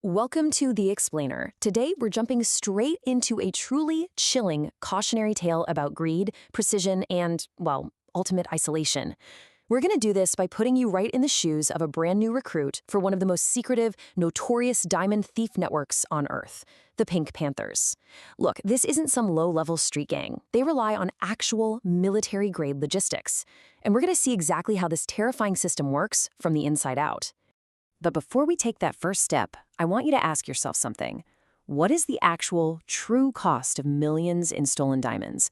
Welcome to The Explainer. Today, we're jumping straight into a truly chilling cautionary tale about greed, precision, and, well, ultimate isolation. We're going to do this by putting you right in the shoes of a brand new recruit for one of the most secretive, notorious diamond thief networks on Earth, the Pink Panthers. Look, this isn't some low-level street gang. They rely on actual military-grade logistics. And we're going to see exactly how this terrifying system works from the inside out. But before we take that first step, I want you to ask yourself something. What is the actual, true cost of millions in stolen diamonds?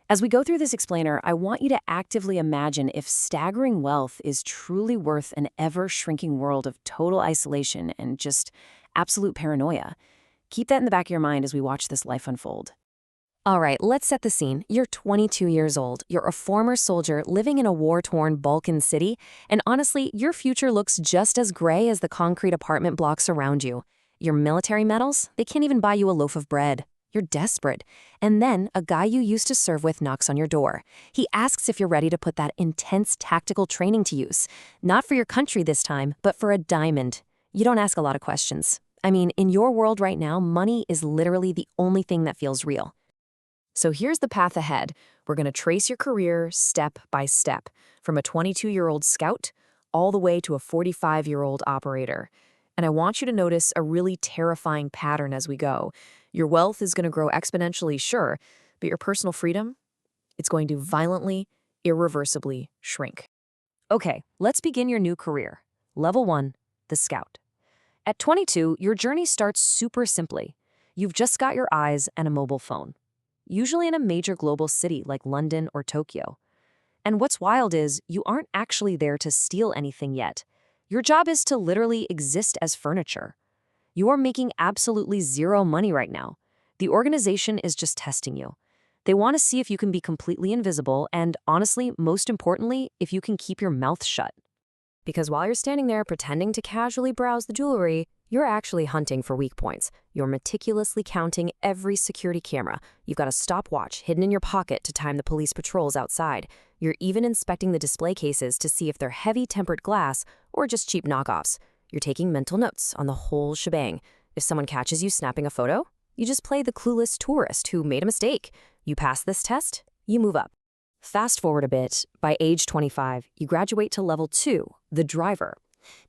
As we go through this explainer, I want you to actively imagine if staggering wealth is truly worth an ever-shrinking world of total isolation and just absolute paranoia. Keep that in the back of your mind as we watch this life unfold. All right, let's set the scene. You're 22 years old. You're a former soldier living in a war-torn Balkan city, and honestly, your future looks just as gray as the concrete apartment blocks around you. Your military medals, they can't even buy you a loaf of bread. You're desperate. And then a guy you used to serve with knocks on your door. He asks if you're ready to put that intense tactical training to use. Not for your country this time, but for a diamond. You don't ask a lot of questions. I mean, in your world right now, money is literally the only thing that feels real. So here's the path ahead. We're going to trace your career step by step, from a 22-year-old scout all the way to a 45-year-old operator. And I want you to notice a really terrifying pattern as we go. Your wealth is going to grow exponentially, sure, but your personal freedom, it's going to violently, irreversibly shrink. Okay, let's begin your new career. Level 1, the scout. At 22, your journey starts super simply. You've just got your eyes and a mobile phone, usually in a major global city like London or Tokyo. And what's wild is you aren't actually there to steal anything yet. Your job is to literally exist as furniture. You are making absolutely zero money right now. The organization is just testing you. They want to see if you can be completely invisible and, honestly, most importantly, if you can keep your mouth shut. Because while you're standing there pretending to casually browse the jewelry, you're actually hunting for weak points. You're meticulously counting every security camera. You've got a stopwatch hidden in your pocket to time the police patrols outside. You're even inspecting the display cases to see if they're heavy tempered glass or just cheap knockoffs. You're taking mental notes on the whole shebang. If someone catches you snapping a photo, you just play the clueless tourist who made a mistake. You pass this test, you move up. Fast forward a bit, by age 25, you graduate to level 2, the driver.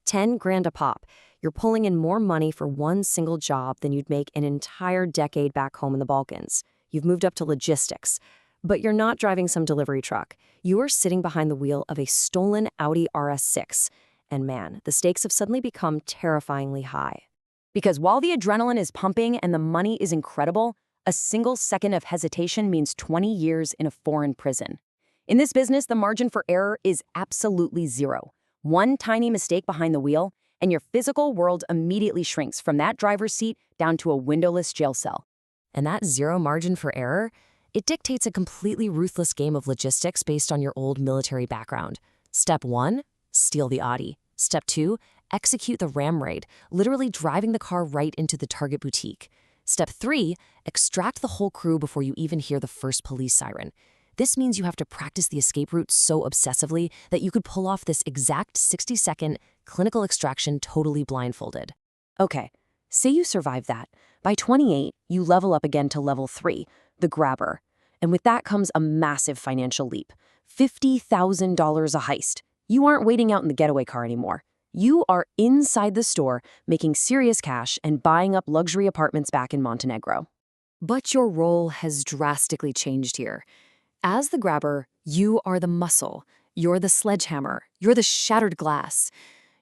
10 grand a pop. You're pulling in more money for one single job than you'd make an entire decade back home in the Balkans. You've moved up to logistics. But you're not driving some delivery truck. You are sitting behind the wheel of a stolen Audi RS6. And man, the stakes have suddenly become terrifyingly high. Because while the adrenaline is pumping and the money is incredible, a single second of hesitation means 20 years in a foreign prison. In this business, the margin for error is absolutely zero. One tiny mistake behind the wheel, and your physical world immediately shrinks from that driver's seat down to a windowless jail cell. And that zero margin for error, it dictates a completely ruthless game of logistics based on your old military background. Step 1, steal the Audi. Step 2, execute the ram raid, literally driving the car right into the target boutique. Step 3, extract the whole crew before you even hear the first police siren. This means you have to practice the escape route so obsessively that you could pull off this exact 60-second clinical extraction totally blindfolded. Okay, say you survive that. By 28, you level up again to level 3, the grabber. And with that comes a massive financial leap. $50,000 a heist. You aren't waiting out in the getaway car anymore. You are inside the store, making serious cash and buying up luxury apartments back in Montenegro. But your role has drastically changed here. As the grabber, you are the muscle. You're the sledgehammer. You're the shattered glass.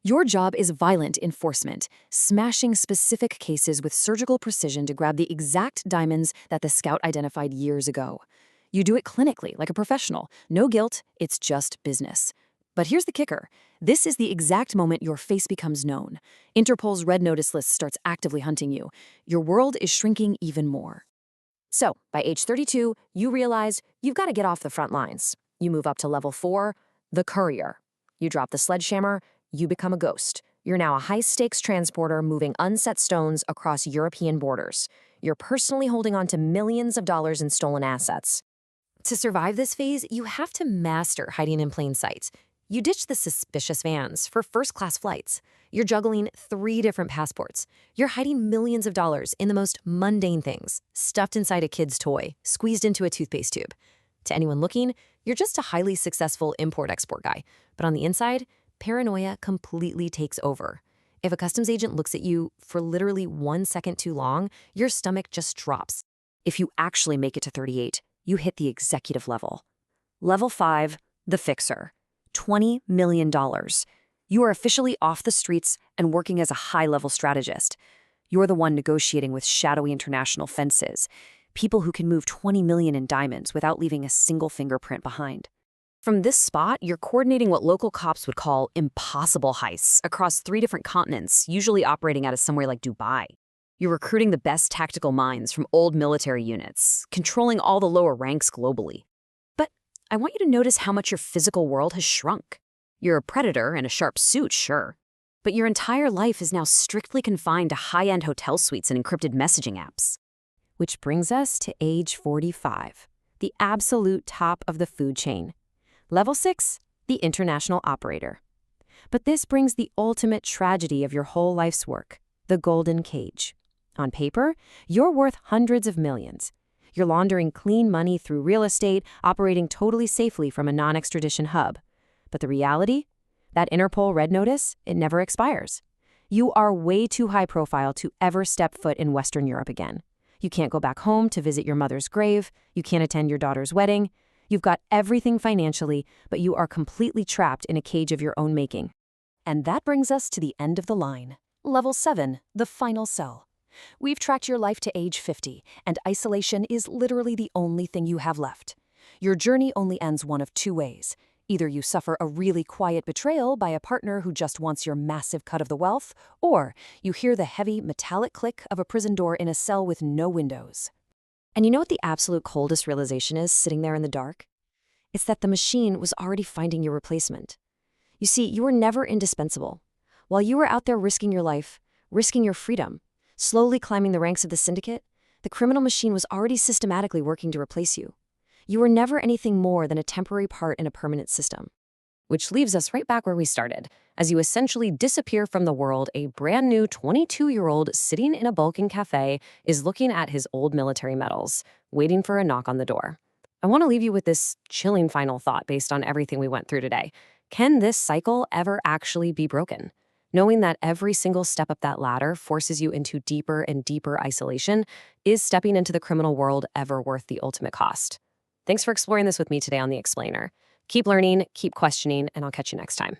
Your job is violent enforcement, smashing specific cases with surgical precision to grab the exact diamonds that the scout identified years ago. You do it clinically, like a professional. No guilt, it's just business. But here's the kicker. This is the exact moment your face becomes known. Interpol's red notice list starts actively hunting you. Your world is shrinking even more. So, by age 32, you realize you've got to get off the front lines. You move up to level 4, the courier. You drop the sledgehammer, you become a ghost. You're now a high-stakes transporter moving unset stones across European borders. You're personally holding on to millions of dollars in stolen assets. To survive this phase, you have to master hiding in plain sight. You ditch the suspicious vans for first-class flights. You're juggling 3 different passports. You're hiding millions of dollars in the most mundane things, stuffed inside a kid's toy, squeezed into a toothpaste tube. To anyone looking, you're just a highly successful import-export guy. But on the inside, paranoia completely takes over. If a customs agent looks at you for literally 1 second too long, your stomach just drops. If you actually make it to 38, you hit the executive level. Level 5, the fixer. $20 million. You are officially off the streets and working as a high-level strategist. You're the one negotiating with shadowy international fences, people who can move 20 million in diamonds without leaving a single fingerprint behind. From this spot, you're coordinating what local cops would call impossible heists across 3 different continents, usually operating out of somewhere like Dubai. You're recruiting the best tactical minds from old military units, controlling all the lower ranks globally. But I want you to notice how much your physical world has shrunk. You're a predator in a sharp suit, sure, but your entire life is now strictly confined to high-end hotel suites and encrypted messaging apps. Which brings us to age 45, the absolute top of the food chain. Level 6, the international operator. But this brings the ultimate tragedy of your whole life's work, the golden cage. On paper, you're worth hundreds of millions. You're laundering clean money through real estate, operating totally safely from a non-extradition hub. But the reality? That Interpol red notice, it never expires. You are way too high profile to ever step foot in Western Europe again. You can't go back home to visit your mother's grave. You can't attend your daughter's wedding. You've got everything financially, but you are completely trapped in a cage of your own making. And that brings us to the end of the line. Level 7, the final cell. We've tracked your life to age 50, and isolation is literally the only thing you have left. Your journey only ends one of 2 ways. Either you suffer a really quiet betrayal by a partner who just wants your massive cut of the wealth, or you hear the heavy, metallic click of a prison door in a cell with no windows. And you know what the absolute coldest realization is sitting there in the dark? It's that the machine was already finding your replacement. You see, you were never indispensable. While you were out there risking your life, risking your freedom, slowly climbing the ranks of the syndicate, the criminal machine was already systematically working to replace you. You were never anything more than a temporary part in a permanent system. Which leaves us right back where we started. As you essentially disappear from the world, a brand new 22-year-old sitting in a Balkan cafe is looking at his old military medals, waiting for a knock on the door. I want to leave you with this chilling final thought based on everything we went through today. Can this cycle ever actually be broken? Knowing that every single step up that ladder forces you into deeper and deeper isolation, is stepping into the criminal world ever worth the ultimate cost? Thanks for exploring this with me today on The Explainer. Keep learning, keep questioning, and I'll catch you next time.